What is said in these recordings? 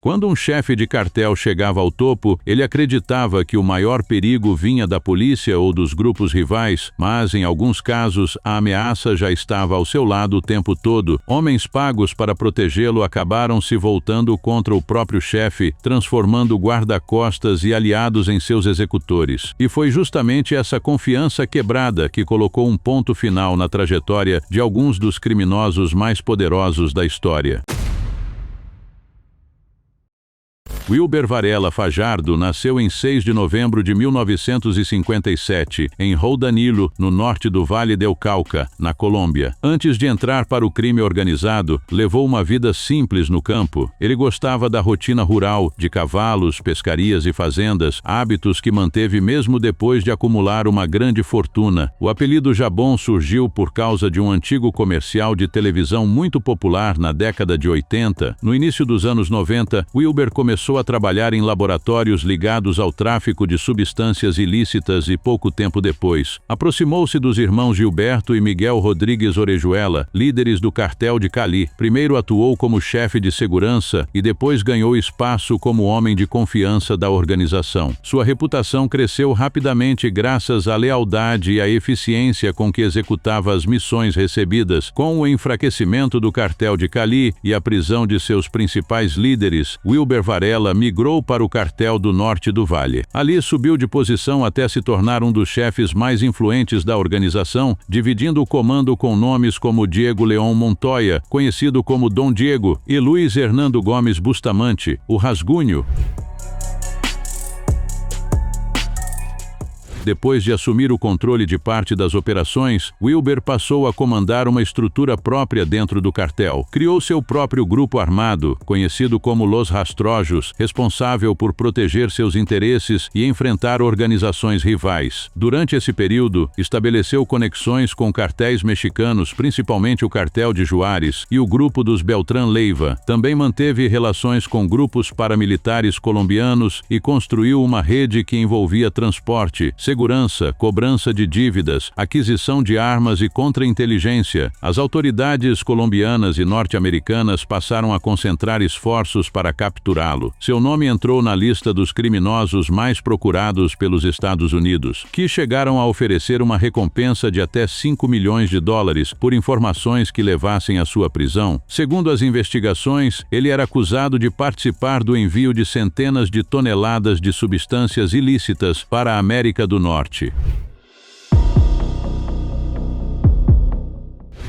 Quando um chefe de cartel chegava ao topo, ele acreditava que o maior perigo vinha da polícia ou dos grupos rivais, mas, em alguns casos, a ameaça já estava ao seu lado o tempo todo. Homens pagos para protegê-lo acabaram se voltando contra o próprio chefe, transformando guarda-costas e aliados em seus executores. E foi justamente essa confiança quebrada que colocou um ponto final na trajetória de alguns dos criminosos mais poderosos da história. Wilber Varela Fajardo nasceu em 6 de novembro de 1957, em Roudanilo, no norte do Vale del Cauca, na Colômbia. Antes de entrar para o crime organizado, levou uma vida simples no campo. Ele gostava da rotina rural, de cavalos, pescarias e fazendas, hábitos que manteve mesmo depois de acumular uma grande fortuna. O apelido Jabon surgiu por causa de um antigo comercial de televisão muito popular na década de 80. No início dos anos 90, Wilber começou a trabalhar em laboratórios ligados ao tráfico de substâncias ilícitas e pouco tempo depois aproximou-se dos irmãos Gilberto e Miguel Rodrigues Orejuela, líderes do cartel de Cali. Primeiro atuou como chefe de segurança e depois ganhou espaço como homem de confiança da organização. Sua reputação cresceu rapidamente graças à lealdade e à eficiência com que executava as missões recebidas. Com o enfraquecimento do cartel de Cali e a prisão de seus principais líderes, Wilber Varela migrou para o cartel do norte do Vale. Ali subiu de posição até se tornar um dos chefes mais influentes da organização, dividindo o comando com nomes como Diego León Montoya, conhecido como Dom Diego, e Luiz Hernando Gomes Bustamante, o Rasgunho. Depois de assumir o controle de parte das operações, Wilber passou a comandar uma estrutura própria dentro do cartel. Criou seu próprio grupo armado, conhecido como Los Rastrojos, responsável por proteger seus interesses e enfrentar organizações rivais. Durante esse período, estabeleceu conexões com cartéis mexicanos, principalmente o cartel de Juárez e o grupo dos Beltrán Leiva. Também manteve relações com grupos paramilitares colombianos e construiu uma rede que envolvia transporte, segurança, cobrança de dívidas, aquisição de armas e contra-inteligência. As autoridades colombianas e norte-americanas passaram a concentrar esforços para capturá-lo. Seu nome entrou na lista dos criminosos mais procurados pelos Estados Unidos, que chegaram a oferecer uma recompensa de até $5 milhões por informações que levassem à sua prisão. Segundo as investigações, ele era acusado de participar do envio de centenas de toneladas de substâncias ilícitas para a América do Norte.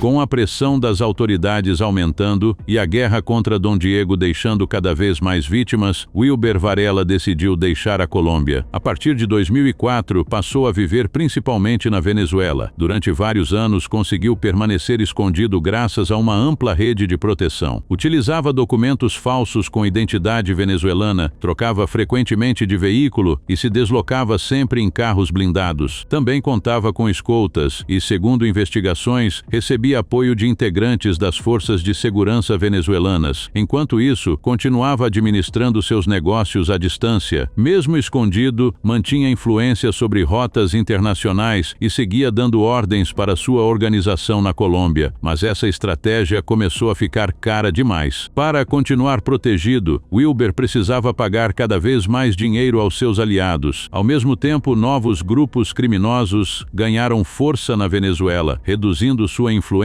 Com a pressão das autoridades aumentando e a guerra contra Dom Diego deixando cada vez mais vítimas, Wilber Varela decidiu deixar a Colômbia. A partir de 2004, passou a viver principalmente na Venezuela. Durante vários anos, conseguiu permanecer escondido graças a uma ampla rede de proteção. Utilizava documentos falsos com identidade venezuelana, trocava frequentemente de veículo e se deslocava sempre em carros blindados. Também contava com escoltas e, segundo investigações, recebia apoio de integrantes das forças de segurança venezuelanas. Enquanto isso, continuava administrando seus negócios à distância. Mesmo escondido, mantinha influência sobre rotas internacionais e seguia dando ordens para sua organização na Colômbia. Mas essa estratégia começou a ficar cara demais. Para continuar protegido, Wilber precisava pagar cada vez mais dinheiro aos seus aliados. Ao mesmo tempo, novos grupos criminosos ganharam força na Venezuela, reduzindo sua influência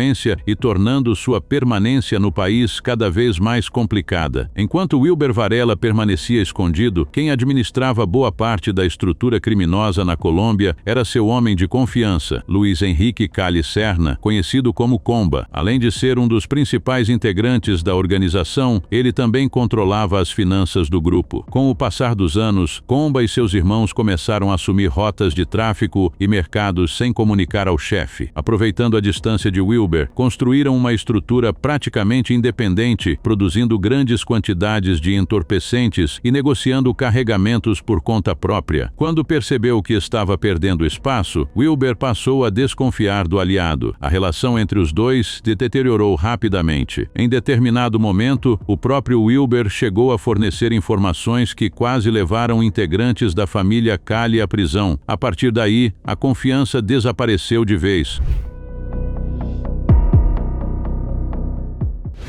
e tornando sua permanência no país cada vez mais complicada. Enquanto Wilber Varela permanecia escondido, quem administrava boa parte da estrutura criminosa na Colômbia era seu homem de confiança, Luiz Henrique Cali Serna, conhecido como Comba. Além de ser um dos principais integrantes da organização, ele também controlava as finanças do grupo. Com o passar dos anos, Comba e seus irmãos começaram a assumir rotas de tráfico e mercados sem comunicar ao chefe. Aproveitando a distância de Wilber, construíram uma estrutura praticamente independente, produzindo grandes quantidades de entorpecentes e negociando carregamentos por conta própria. Quando percebeu que estava perdendo espaço, Wilber passou a desconfiar do aliado. A relação entre os dois se deteriorou rapidamente. Em determinado momento, o próprio Wilber chegou a fornecer informações que quase levaram integrantes da família Cali à prisão. A partir daí, a confiança desapareceu de vez.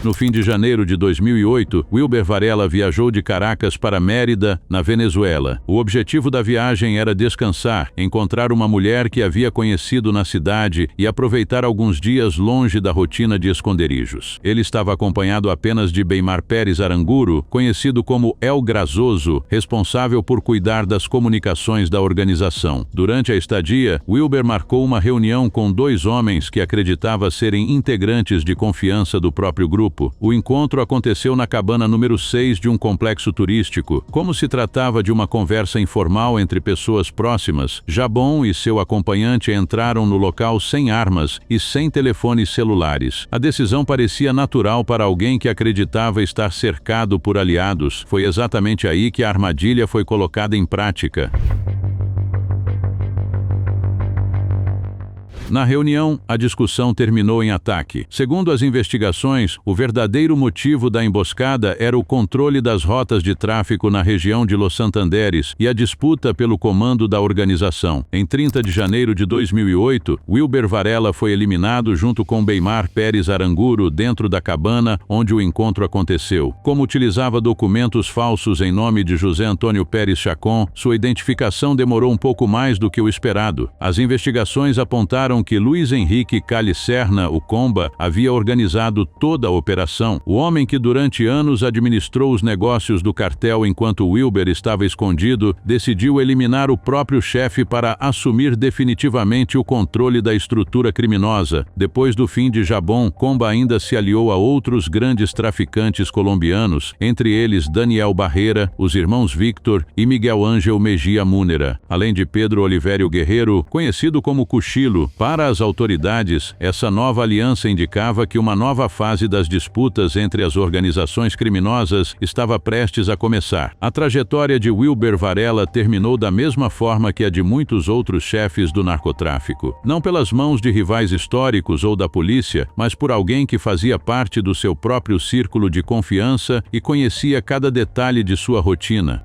No fim de janeiro de 2008, Wilber Varela viajou de Caracas para Mérida, na Venezuela. O objetivo da viagem era descansar, encontrar uma mulher que havia conhecido na cidade e aproveitar alguns dias longe da rotina de esconderijos. Ele estava acompanhado apenas de Beimar Pérez Aranguro, conhecido como El Grazoso, responsável por cuidar das comunicações da organização. Durante a estadia, Wilber marcou uma reunião com 2 homens que acreditava serem integrantes de confiança do próprio grupo. O encontro aconteceu na cabana número 6 de um complexo turístico. Como se tratava de uma conversa informal entre pessoas próximas, Jabon e seu acompanhante entraram no local sem armas e sem telefones celulares. A decisão parecia natural para alguém que acreditava estar cercado por aliados. Foi exatamente aí que a armadilha foi colocada em prática. Na reunião, a discussão terminou em ataque. Segundo as investigações, o verdadeiro motivo da emboscada era o controle das rotas de tráfico na região de Los Santanderes e a disputa pelo comando da organização. Em 30 de janeiro de 2008, Wilber Varela foi eliminado junto com Beimar Pérez Aranguro dentro da cabana onde o encontro aconteceu. Como utilizava documentos falsos em nome de José Antônio Pérez Chacon, sua identificação demorou um pouco mais do que o esperado. As investigações apontaram que Luiz Henrique Calicerna, o Comba, havia organizado toda a operação. O homem que durante anos administrou os negócios do cartel enquanto Wilber estava escondido, decidiu eliminar o próprio chefe para assumir definitivamente o controle da estrutura criminosa. Depois do fim de Jabon, Comba ainda se aliou a outros grandes traficantes colombianos, entre eles Daniel Barreira, os irmãos Victor e Miguel Ángel Mejia Múnera, além de Pedro Olivério Guerreiro, conhecido como Cuchilo. Para as autoridades, essa nova aliança indicava que uma nova fase das disputas entre as organizações criminosas estava prestes a começar. A trajetória de Wilber Varela terminou da mesma forma que a de muitos outros chefes do narcotráfico. Não pelas mãos de rivais históricos ou da polícia, mas por alguém que fazia parte do seu próprio círculo de confiança e conhecia cada detalhe de sua rotina.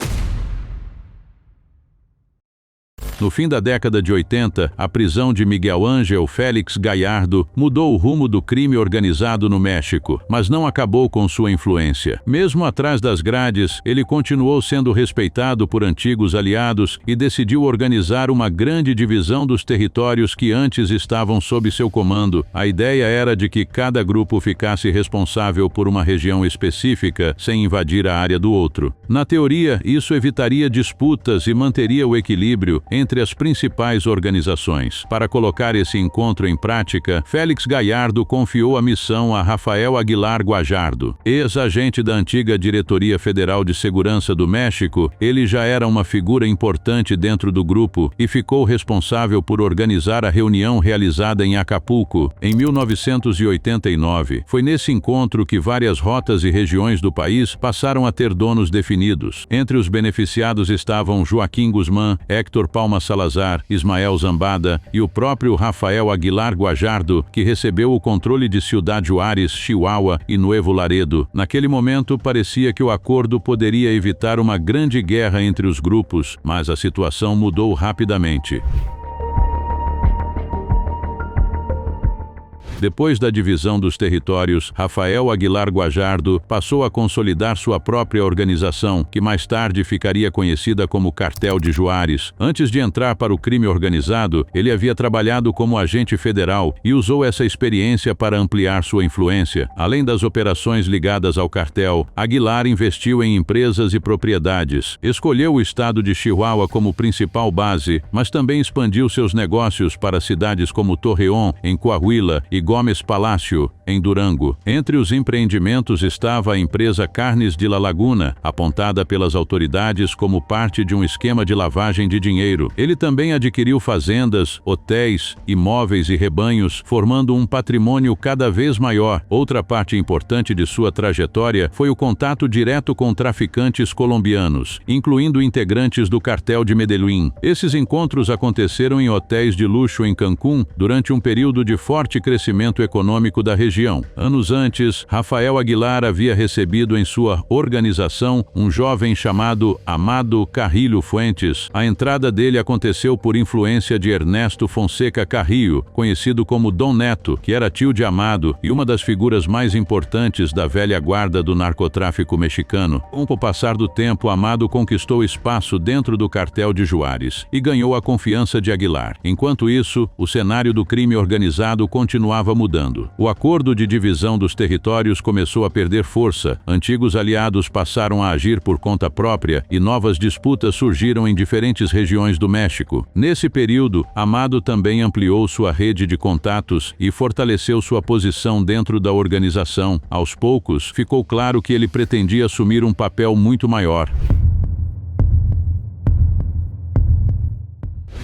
No fim da década de 80, a prisão de Miguel Ángel Félix Gallardo mudou o rumo do crime organizado no México, mas não acabou com sua influência. Mesmo atrás das grades, ele continuou sendo respeitado por antigos aliados e decidiu organizar uma grande divisão dos territórios que antes estavam sob seu comando. A ideia era de que cada grupo ficasse responsável por uma região específica, sem invadir a área do outro. Na teoria, isso evitaria disputas e manteria o equilíbrio entre as principais organizações. Para colocar esse encontro em prática, Félix Gallardo confiou a missão a Rafael Aguilar Guajardo. Ex-agente da antiga Diretoria Federal de Segurança do México, ele já era uma figura importante dentro do grupo e ficou responsável por organizar a reunião realizada em Acapulco, em 1989. Foi nesse encontro que várias rotas e regiões do país passaram a ter donos definidos. Entre os beneficiados estavam Joaquim Guzmán, Héctor Palma Salazar, Ismael Zambada e o próprio Rafael Aguilar Guajardo, que recebeu o controle de Ciudad Juárez, Chihuahua e Nuevo Laredo. Naquele momento, parecia que o acordo poderia evitar uma grande guerra entre os grupos, mas a situação mudou rapidamente. Depois da divisão dos territórios, Rafael Aguilar Guajardo passou a consolidar sua própria organização, que mais tarde ficaria conhecida como Cartel de Juárez. Antes de entrar para o crime organizado, ele havia trabalhado como agente federal e usou essa experiência para ampliar sua influência. Além das operações ligadas ao cartel, Aguilar investiu em empresas e propriedades. Escolheu o estado de Chihuahua como principal base, mas também expandiu seus negócios para cidades como Torreón, em Coahuila, e Gómez Palacio, em Durango. Entre os empreendimentos estava a empresa Carnes de la Laguna, apontada pelas autoridades como parte de um esquema de lavagem de dinheiro. Ele também adquiriu fazendas, hotéis, imóveis e rebanhos, formando um patrimônio cada vez maior. Outra parte importante de sua trajetória foi o contato direto com traficantes colombianos, incluindo integrantes do cartel de Medellín. Esses encontros aconteceram em hotéis de luxo em Cancún durante um período de forte crescimento desenvolvimento econômico da região. Anos antes, Rafael Aguilar havia recebido em sua organização um jovem chamado Amado Carrillo Fuentes. A entrada dele aconteceu por influência de Ernesto Fonseca Carrillo, conhecido como Dom Neto, que era tio de Amado e uma das figuras mais importantes da velha guarda do narcotráfico mexicano. Com o passar do tempo, Amado conquistou espaço dentro do cartel de Juárez e ganhou a confiança de Aguilar. Enquanto isso, o cenário do crime organizado continuava mudando. O acordo de divisão dos territórios começou a perder força, antigos aliados passaram a agir por conta própria e novas disputas surgiram em diferentes regiões do México. Nesse período, Amado também ampliou sua rede de contatos e fortaleceu sua posição dentro da organização. Aos poucos, ficou claro que ele pretendia assumir um papel muito maior.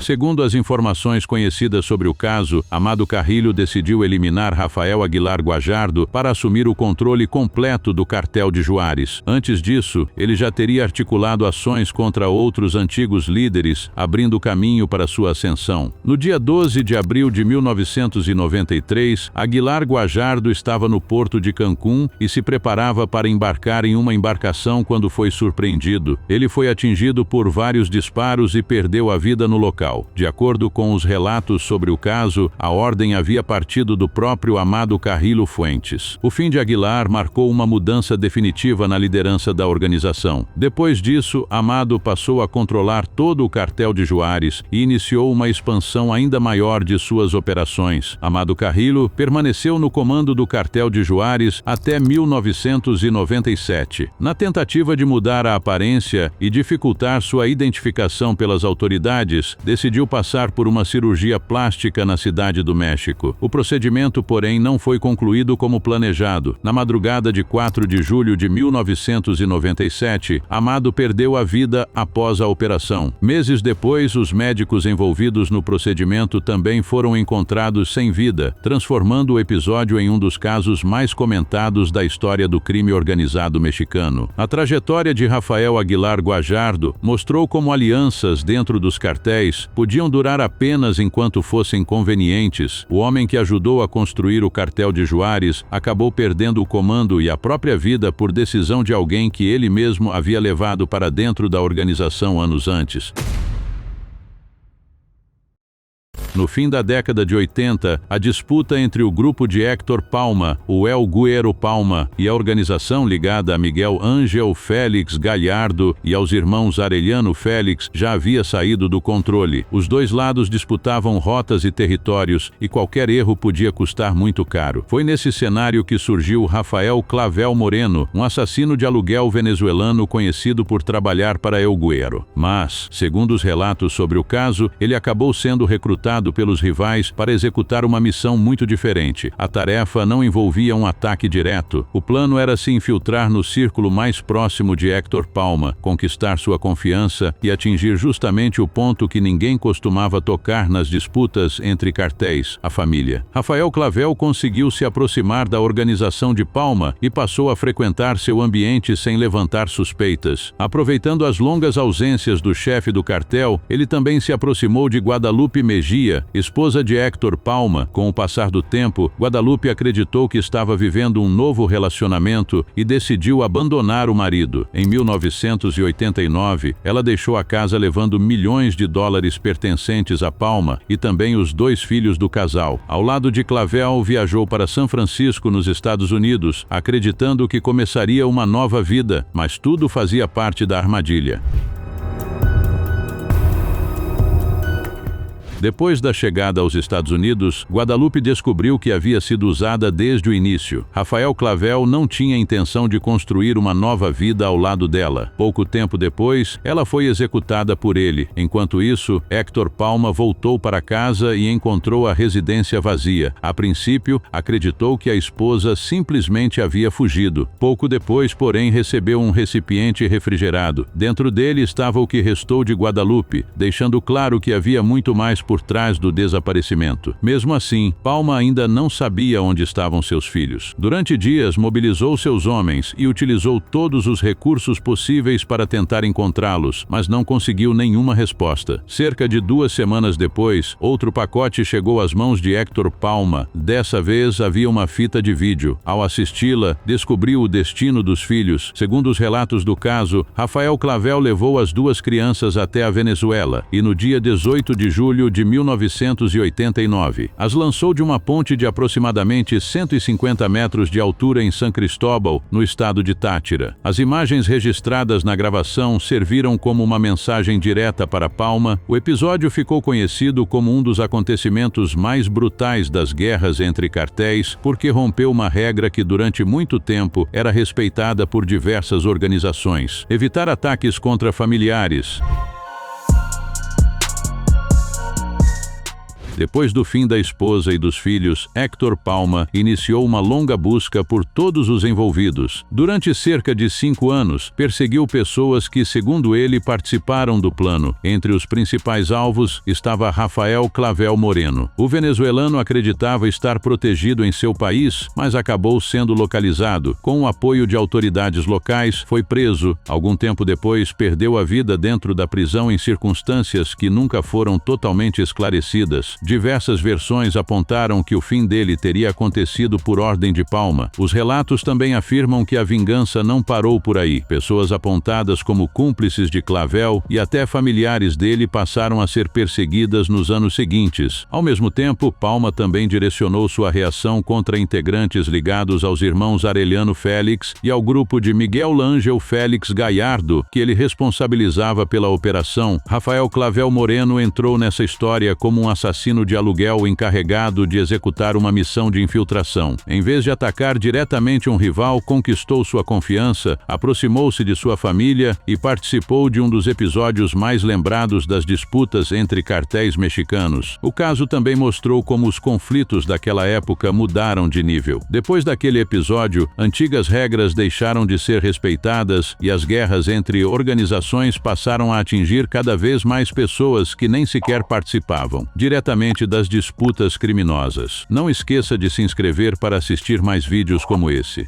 Segundo as informações conhecidas sobre o caso, Amado Carrillo decidiu eliminar Rafael Aguilar Guajardo para assumir o controle completo do cartel de Juárez. Antes disso, ele já teria articulado ações contra outros antigos líderes, abrindo caminho para sua ascensão. No dia 12 de abril de 1993, Aguilar Guajardo estava no porto de Cancún e se preparava para embarcar em uma embarcação quando foi surpreendido. Ele foi atingido por vários disparos e perdeu a vida no local. De acordo com os relatos sobre o caso, a ordem havia partido do próprio Amado Carrillo Fuentes. O fim de Aguilar marcou uma mudança definitiva na liderança da organização. Depois disso, Amado passou a controlar todo o cartel de Juárez e iniciou uma expansão ainda maior de suas operações. Amado Carrillo permaneceu no comando do cartel de Juárez até 1997. Na tentativa de mudar a aparência e dificultar sua identificação pelas autoridades, decidiu passar por uma cirurgia plástica na Cidade do México. O procedimento, porém, não foi concluído como planejado. Na madrugada de 4 de julho de 1997, Amado perdeu a vida após a operação. Meses depois, os médicos envolvidos no procedimento também foram encontrados sem vida, transformando o episódio em um dos casos mais comentados da história do crime organizado mexicano. A trajetória de Rafael Aguilar Guajardo mostrou como alianças dentro dos cartéis podiam durar apenas enquanto fossem convenientes. O homem que ajudou a construir o cartel de Juárez acabou perdendo o comando e a própria vida por decisão de alguém que ele mesmo havia levado para dentro da organização anos antes. No fim da década de 80, a disputa entre o grupo de Héctor Palma, o El Güero Palma, e a organização ligada a Miguel Ángel Félix Gallardo e aos irmãos Arellano Félix já havia saído do controle. Os dois lados disputavam rotas e territórios, e qualquer erro podia custar muito caro. Foi nesse cenário que surgiu Rafael Clavel Moreno, um assassino de aluguel venezuelano conhecido por trabalhar para El Güero. Mas, segundo os relatos sobre o caso, ele acabou sendo recrutado pelos rivais para executar uma missão muito diferente. A tarefa não envolvia um ataque direto. O plano era se infiltrar no círculo mais próximo de Héctor Palma, conquistar sua confiança e atingir justamente o ponto que ninguém costumava tocar nas disputas entre cartéis, a família. Rafael Clavel conseguiu se aproximar da organização de Palma e passou a frequentar seu ambiente sem levantar suspeitas. Aproveitando as longas ausências do chefe do cartel, ele também se aproximou de Guadalupe Mejia, esposa de Héctor Palma. Com o passar do tempo, Guadalupe acreditou que estava vivendo um novo relacionamento e decidiu abandonar o marido. Em 1989, ela deixou a casa levando milhões de dólares pertencentes a Palma e também os dois filhos do casal. Ao lado de Clavel, viajou para São Francisco, nos Estados Unidos, acreditando que começaria uma nova vida, mas tudo fazia parte da armadilha. Depois da chegada aos Estados Unidos, Guadalupe descobriu que havia sido usada desde o início. Rafael Clavel não tinha intenção de construir uma nova vida ao lado dela. Pouco tempo depois, ela foi executada por ele. Enquanto isso, Héctor Palma voltou para casa e encontrou a residência vazia. A princípio, acreditou que a esposa simplesmente havia fugido. Pouco depois, porém, recebeu um recipiente refrigerado. Dentro dele estava o que restou de Guadalupe, deixando claro que havia muito mais por trás do desaparecimento. Mesmo assim, Palma ainda não sabia onde estavam seus filhos. Durante dias, mobilizou seus homens e utilizou todos os recursos possíveis para tentar encontrá-los, mas não conseguiu nenhuma resposta. Cerca de 2 semanas depois, outro pacote chegou às mãos de Héctor Palma. Dessa vez, havia uma fita de vídeo. Ao assisti-la, descobriu o destino dos filhos. Segundo os relatos do caso, Rafael Clavel levou as 2 crianças até a Venezuela e, no dia 18 de julho de 1989, as lançou de uma ponte de aproximadamente 150 metros de altura em San Cristóbal, no estado de Táchira. As imagens registradas na gravação serviram como uma mensagem direta para Palma. O episódio ficou conhecido como um dos acontecimentos mais brutais das guerras entre cartéis, porque rompeu uma regra que durante muito tempo era respeitada por diversas organizações: evitar ataques contra familiares. Depois do fim da esposa e dos filhos, Héctor Palma iniciou uma longa busca por todos os envolvidos. Durante cerca de 5 anos, perseguiu pessoas que, segundo ele, participaram do plano. Entre os principais alvos estava Rafael Clavel Moreno. O venezuelano acreditava estar protegido em seu país, mas acabou sendo localizado. Com o apoio de autoridades locais, foi preso. Algum tempo depois, perdeu a vida dentro da prisão em circunstâncias que nunca foram totalmente esclarecidas. Diversas versões apontaram que o fim dele teria acontecido por ordem de Palma. Os relatos também afirmam que a vingança não parou por aí. Pessoas apontadas como cúmplices de Clavel e até familiares dele passaram a ser perseguidas nos anos seguintes. Ao mesmo tempo, Palma também direcionou sua reação contra integrantes ligados aos irmãos Arellano Félix e ao grupo de Miguel Ángel Félix Gallardo, que ele responsabilizava pela operação. Rafael Clavel Moreno entrou nessa história como um assassino de aluguel encarregado de executar uma missão de infiltração. Em vez de atacar diretamente um rival, conquistou sua confiança, aproximou-se de sua família e participou de um dos episódios mais lembrados das disputas entre cartéis mexicanos. O caso também mostrou como os conflitos daquela época mudaram de nível. Depois daquele episódio, antigas regras deixaram de ser respeitadas e as guerras entre organizações passaram a atingir cada vez mais pessoas que nem sequer participavam diretamente das disputas criminosas. Não esqueça de se inscrever para assistir mais vídeos como esse.